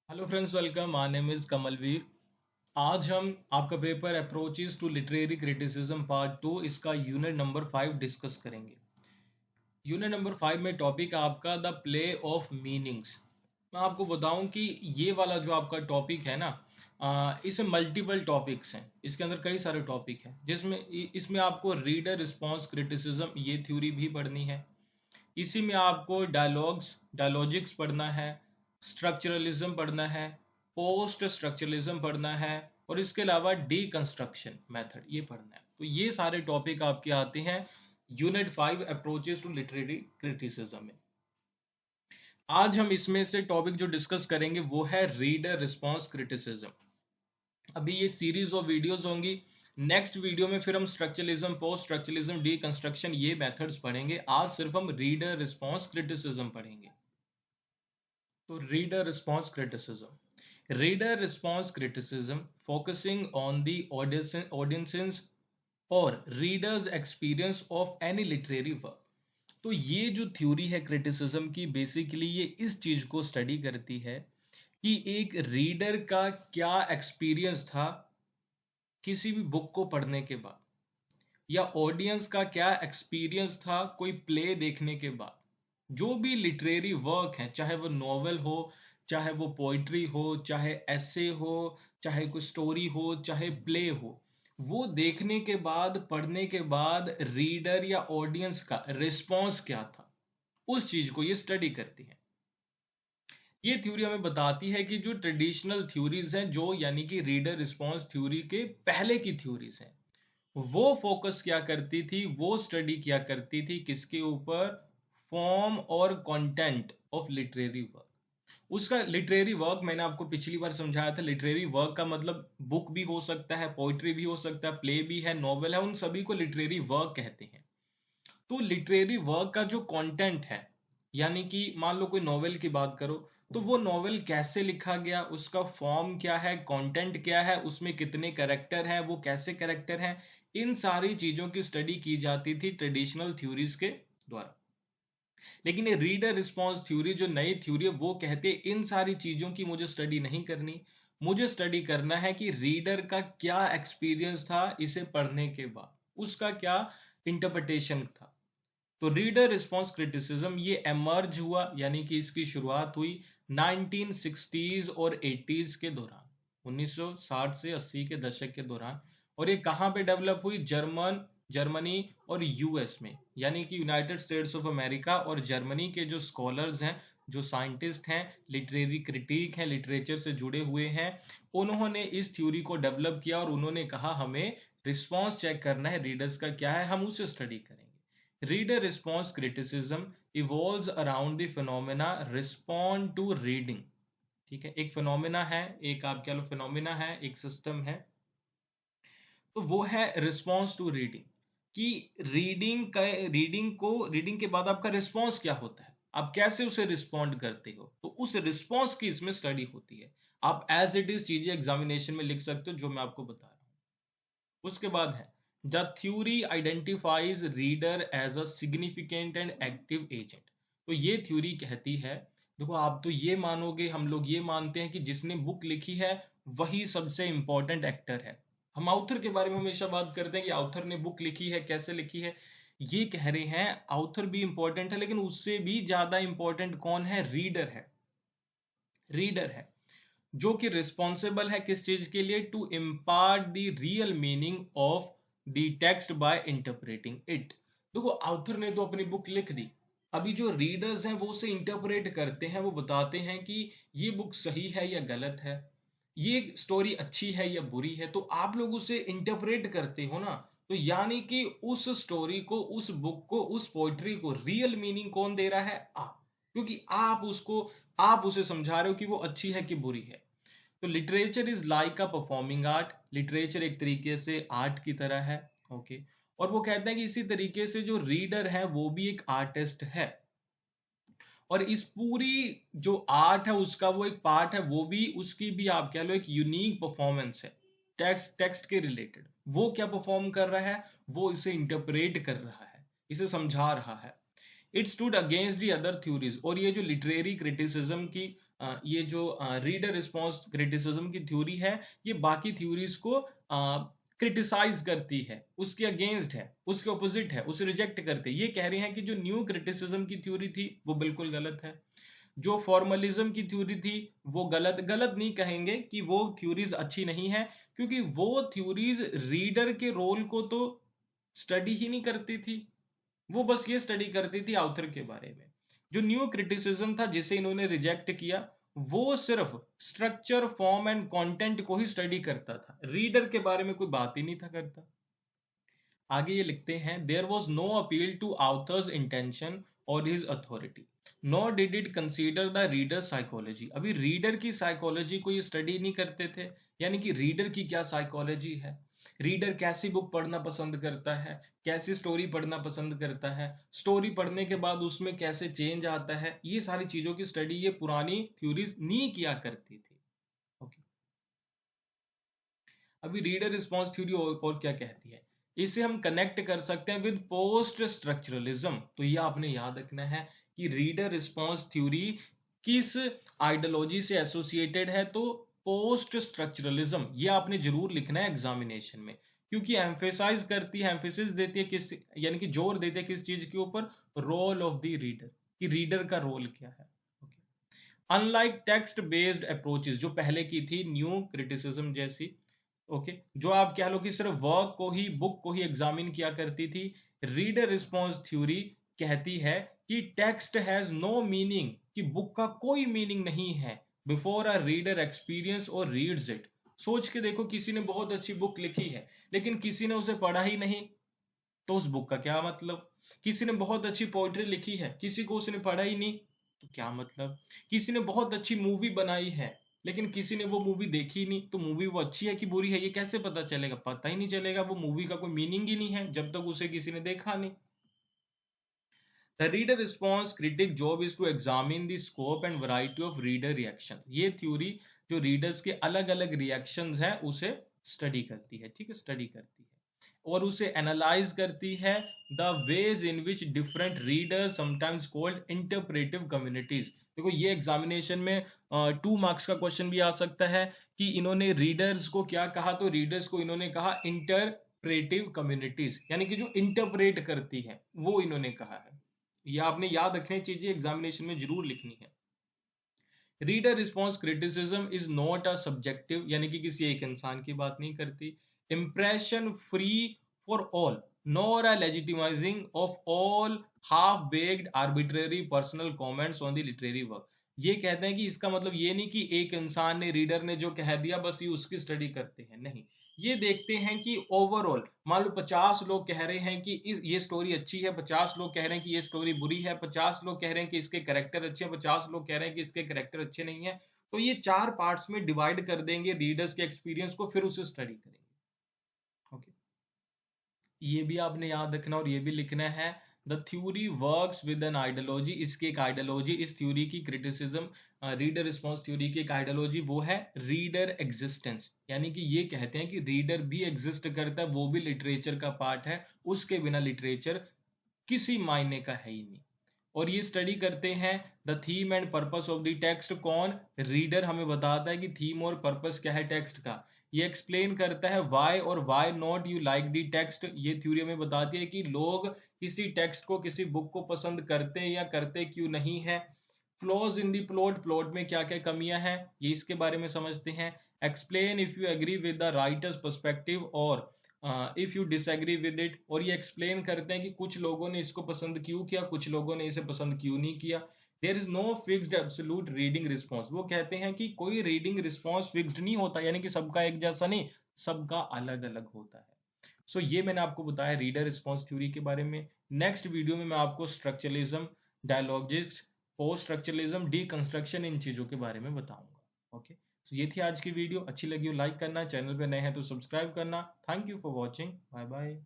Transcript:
Hello friends, welcome. My name is Kamalveer. आज हम आपका paper approaches to literary criticism part 2 इसका यूनिट नंबर 5 डिस्कस करेंगे। यूनिट नंबर 5 में टॉपिक है आपका द प्ले ऑफ मीनिंग्स। मैं आपको बताऊं कि ये वाला जो आपका टॉपिक है ना, इसमें मल्टीपल टॉपिक्स हैं। इसके अंदर कई सारे टॉपिक हैं जिसमें इसमें आपको रीडर रिस्पॉन्स क्रिटिसिज्म ये थ्योरी भी पढ़नी है। इसी में आपको डायलॉजिक्स पढ़ना है, स्ट्रक्चरलिज्म पढ़ना है, पोस्ट स्ट्रक्चरलिज्म पढ़ना है, और इसके अलावा डीकंस्ट्रक्शन मेथड ये पढ़ना है। तो ये सारे टॉपिक आपके आते हैं unit 5 approaches to literary criticism में। आज हम इसमें से टॉपिक जो डिस्कस करेंगे वो है रीडर रिस्पॉन्स क्रिटिसिज्म। अभी ये सीरीज ऑफ वीडियोस होंगी। नेक्स्ट वीडियो में फिर हम स्ट्रक्चरलिज्म, पोस्ट स्ट्रक्चरलिज्म, डीकंस्ट्रक्शन ये मेथड्स पढ़ेंगे। आज सिर्फ हम रीडर रिस्पॉन्स क्रिटिसिज्म पढ़ेंगे। तो reader response criticism, reader response criticism focusing on the audiences और readers experience of any literary work. तो ये जो थ्योरी है क्रिटिसिज्म की, बेसिकली ये इस चीज को स्टडी करती है कि एक रीडर का क्या एक्सपीरियंस था किसी भी बुक को पढ़ने के बाद, या ऑडियंस का क्या एक्सपीरियंस था कोई प्ले देखने के बाद। जो भी लिटरेरी वर्क है, चाहे वो नॉवेल हो, चाहे वो पोइट्री हो, चाहे ऐसे हो, चाहे कोई स्टोरी हो, चाहे प्ले हो, वो देखने के बाद, पढ़ने के बाद रीडर या ऑडियंस का रिस्पॉन्स क्या था, उस चीज को ये स्टडी करती है। ये थ्योरी हमें बताती है कि जो ट्रेडिशनल थ्योरीज हैं, जो यानी कि रीडर रिस्पॉन्स थ्योरी के पहले की थ्योरीज हैं, वो फोकस क्या करती थी, वो स्टडी किया करती थी किसके ऊपर? फॉर्म और कंटेंट ऑफ लिटरेरी वर्क। उसका लिटरेरी वर्क मैंने आपको पिछली बार समझाया था। लिटरेरी वर्क का मतलब बुक भी हो सकता है, पोइट्री भी हो सकता है, प्ले भी है, नॉवेल है, उन सभी को लिटरेरी वर्क कहते हैं। तो लिटरेरी वर्क का जो कंटेंट है, यानी कि मान लो कोई नॉवेल की बात करो, तो वो नॉवेल कैसे लिखा गया, उसका फॉर्म क्या है, कंटेंट क्या है, उसमें कितने कैरेक्टर हैं, वो कैसे कैरेक्टर हैं, इन सारी चीजों की स्टडी की जाती थी ट्रेडिशनल थ्योरीज के द्वारा। लेकिन ये रीडर रिस्पॉन्स थ्योरी जो नई थ्योरी है, वो कहते हैं इन सारी चीजों की मुझे स्टडी नहीं करनी। मुझे स्टडी करना है कि रीडर का क्या एक्सपीरियंस था इसे पढ़ने के बाद, उसका क्या इंटरप्रिटेशन था। तो रीडर रिस्पॉन्स क्रिटिसिज्म ये एमर्ज हुआ, यानी कि इसकी शुरुआत हुई 1960s और 80s के दौरान, 1960 से 80 के दशक के दौरान। और ये कहां पे डेवलप हुई? जर्मनी और यूएस में, यानी कि यूनाइटेड स्टेट्स ऑफ अमेरिका और जर्मनी के जो स्कॉलर्स हैं, जो साइंटिस्ट हैं, लिटरेरी क्रिटिक हैं, लिटरेचर से जुड़े हुए हैं, उन्होंने इस थ्योरी को डेवलप किया और उन्होंने कहा हमें रिस्पॉन्स चेक करना है, रीडर्स का क्या है, हम उसे स्टडी करेंगे। Reader response criticism evolves around the phenomena respond to reading। ठीक है, एक फिनोमेना है, एक आप कह लो फिनोमेना है, एक सिस्टम है, तो वो है रिस्पॉन्स टू रीडिंग। कि रीडिंग के बाद आपका रिस्पॉन्स क्या होता है, आप कैसे उसे रिस्पॉन्ड करते हो, तो उस रिस्पॉन्स की इसमें स्टडी होती है। आप एज इट इज चीजें एग्जामिनेशन में लिख सकते हो जो मैं आपको बता रहा हूं। उसके बाद है the theory identifies reader as a significant and active agent. तो ये थ्योरी कहती है, देखो आप तो ये मानोगे, हम लोग ये मानते हैं कि जिसने बुक लिखी है वही सबसे इंपॉर्टेंट एक्टर है। हम ऑथर के बारे में हमेशा बात करते हैं कि ऑथर ने बुक लिखी है, कैसे लिखी है। ये कह रहे हैं ऑथर भी इंपॉर्टेंट है, लेकिन उससे भी ज्यादा इंपॉर्टेंट कौन है? रीडर है। रीडर है जो कि रिस्पॉन्सिबल है किस चीज के लिए? To impart the real meaning of the text by interpreting it. देखो ऑथर ने तो अपनी बुक लिख दी, अभी जो रीडर्स हैं वो उसे इंटरप्रेट करते हैं, वो बताते हैं कि ये बुक सही है या गलत है, ये स्टोरी अच्छी है या बुरी है, तो आप लोग उसे इंटरप्रेट करते हो ना। तो यानी कि उस स्टोरी को, उस बुक को, उस पोइट्री को रियल मीनिंग कौन दे रहा है? आप। क्योंकि आप उसे समझा रहे हो कि वो अच्छी है कि बुरी है। तो literature is like a performing art. Literature एक तरीके से आर्ट की तरह है। ओके। और वो कहते हैं कि इसी तरीके से जो रीडर है वो भी एक आर्टिस्ट है, और इस पूरी जो आर्ट है उसका वो एक पार्ट है, वो भी उसकी भी आप कह लो एक यूनिक परफॉर्मेंस है। टेक्स्ट के रिलेटेड वो क्या परफॉर्म कर रहा है? वो इसे इंटरप्रेट कर रहा है, इसे समझा रहा है। It stood against the other theories. और ये जो लिटरेरी क्रिटिसिज्म की ये जो रीडर रिस्पॉन्स क्रिटिसिज्म की थ्योरी है, ये बाकी थ्योरीज को क्रिटिसाइज करती है, उसके अगेंस्ट है, उसके ऑपोजिट है, उसे रिजेक्ट करते। ये कह रहे हैं कि जो न्यू क्रिटिसिज्म की थ्योरी थी वो बिल्कुल गलत है, जो फॉर्मलिज्म की थ्योरी थी वो गलत। गलत नहीं कहेंगे कि वो थ्योरीज अच्छी नहीं है, क्योंकि वो थ्योरीज रीडर के रोल को तो स्टडी ही नहीं करती थी, वो बस ये स्टडी करती थी ऑथर के बारे में। जो न्यू क्रिटिसिज्म था जिसे इन्होंने रिजेक्ट किया, वो सिर्फ स्ट्रक्चर, फॉर्म एंड कंटेंट को ही स्टडी करता था, रीडर के बारे में कोई बात ही नहीं था करता। आगे ये लिखते हैं, there was no appeal to authors intention और his authority, nor did it consider the reader psychology. अभी रीडर की साइकोलॉजी को ये स्टडी नहीं करते थे, यानी कि रीडर की क्या साइकोलॉजी है, रीडर कैसी बुक पढ़ना पसंद करता है, कैसी स्टोरी पढ़ना पसंद करता है, स्टोरी पढ़ने के बाद उसमें कैसे चेंज आता है, ये सारी चीजों की स्टडी ये पुरानी थ्योरीज नहीं किया करती थी। ओके, अभी रीडर रिस्पॉन्स थ्योरी और क्या कहती है, इसे हम कनेक्ट कर सकते हैं विद पोस्ट स्ट्रक्चरलिज्म। तो ये आपने याद रखना है कि रीडर रिस्पॉन्स थ्योरी किस आइडियोलॉजी से एसोसिएटेड है, तो पोस्ट स्ट्रक्चरलिज्म। ये आपने जरूर लिखना है एग्जामिनेशन में, क्योंकि एम्फेसाइज करती है, एम्फेसिस देती है किस, यानी कि जोर देती है किस चीज के ऊपर, रोल ऑफ द रीडर, कि रीडर का रोल क्या है। अनलाइक टेक्स्ट बेस्ड अप्रोचेस जो पहले की थी न्यू क्रिटिसिज्म जैसी, ओके, जो आप कह लो कि सिर्फ वर्क को ही, बुक को ही एग्जामिन किया करती थी, रीडर रिस्पॉन्स थ्योरी कहती है कि टेक्स्ट हैज नो मीनिंग, कि बुक का कोई मीनिंग नहीं है बिफोर अ रीडर एक्सपीरियंस और रीड्स इट। सोच के देखो, किसी ने बहुत अच्छी बुक लिखी है लेकिन किसी ने उसे पढ़ा ही नहीं, तो उस बुक का क्या मतलब। किसी ने बहुत अच्छी पोइट्री लिखी है, किसी को उसने पढ़ा ही नहीं, तो क्या मतलब। किसी ने बहुत अच्छी मूवी बनाई है लेकिन किसी ने वो मूवी देखी ही नहीं, तो मूवी वो अच्छी है कि बुरी है ये कैसे पता चलेगा, पता ही नहीं चलेगा, वो मूवी का कोई मीनिंग ही नहीं है जब तक उसे किसी ने देखा नहीं। The reader response critic job is to examine the scope and variety of reader reactions। ये थ्योरी जो रीडर्स के अलग अलग रिएक्शंस हैं उसे स्टडी करती है, ठीक है, स्टडी करती है और उसे एनालाइज करती है the ways in which different readers sometimes called interpretive communities. देखो ये एग्जामिनेशन में 2 मार्क्स का क्वेश्चन भी आ सकता है कि इन्होंने रीडर्स को क्या कहा, तो रीडर्स को इन्होंने कहा इंटरप्रेटिव कम्युनिटीज, यानी कि जो इंटरप्रेट करती है वो इन्होंने कहा है। ये आपने याद रखनी चीजें, एग्जामिनेशन में जरूर लिखनी है। Reader response criticism is not a subjective, यानी कि किसी एक इंसान की बात नहीं करती, impression free for all, nor a legitimising of all half baked arbitrary personal comments on the literary work. ये कहते हैं कि इसका मतलब ये नहीं कि एक इंसान ने, रीडर ने जो कह दिया बस ये उसकी स्टडी करते हैं, नहीं, ये देखते हैं कि ओवरऑल, मान लो 50 लोग कह रहे हैं कि ये स्टोरी अच्छी है, 50 लोग कह रहे हैं कि ये स्टोरी बुरी है, 50 लोग कह रहे हैं कि इसके कैरेक्टर अच्छे हैं, 50 लोग कह रहे हैं कि इसके कैरेक्टर अच्छे नहीं है, तो ये 4 पार्ट्स में डिवाइड कर देंगे रीडर्स के एक्सपीरियंस को, फिर उसे स्टडी करेंगे। ओके, ये भी आपने याद रखना और ये भी लिखना है, the theory works with an ideology. इसकी एक आइडियोलॉजी, इस थ्योरी की क्रिटिसिज्म रीडर रिस्पॉन्स थ्योरी की एक आइडियोलॉजी वो है रीडर एग्जिस्टेंस, यानी कि ये कहते हैं कि रीडर भी एग्जिस्ट करता है, वो भी लिटरेचर का पार्ट है, उसके बिना लिटरेचर किसी मायने का है ही नहीं। और ये स्टडी करते हैं the theme and purpose of the text. कौन, रीडर हमें बताता है कि थीम और पर्पस क्या है टेक्स्ट का। ये एक्सप्लेन करता है व्हाई और why not you like the text. ये थ्योरी हमें बताती है कि लोग किसी टेक्स्ट को, किसी बुक को पसंद करते हैं या करते क्यों नहीं है। Flaws in the plot, plot में क्या क्या कमियां हैं ये इसके बारे में समझते हैं। Explain if you agree with the writers perspective और if you disagree with it. और ये एक्सप्लेन करते हैं कि कुछ लोगों ने इसको पसंद क्यों किया, कुछ लोगों ने इसे पसंद क्यों नहीं किया। There is no fixed absolute reading response. वो कहते हैं कि कोई रीडिंग रिस्पॉन्स फिक्स्ड नहीं होता, यानी कि सबका एक जैसा नहीं, सबका अलग अलग होता है। सो ये मैंने आपको बताया रीडर रिस्पॉन्स थ्योरी के बारे में। नेक्स्ट वीडियो में मैं आपको स्ट्रक्चरलिज्म, डायलॉजिक्स, पोस्ट स्ट्रक्चरलिज्म, डीकंस्ट्रक्शन, इन चीजों के बारे में बताऊंगा। ओके, तो ये थी आज की वीडियो। अच्छी लगी हो लाइक करना, चैनल पे नए हैं तो सब्सक्राइब करना। Thank you for watching, bye bye.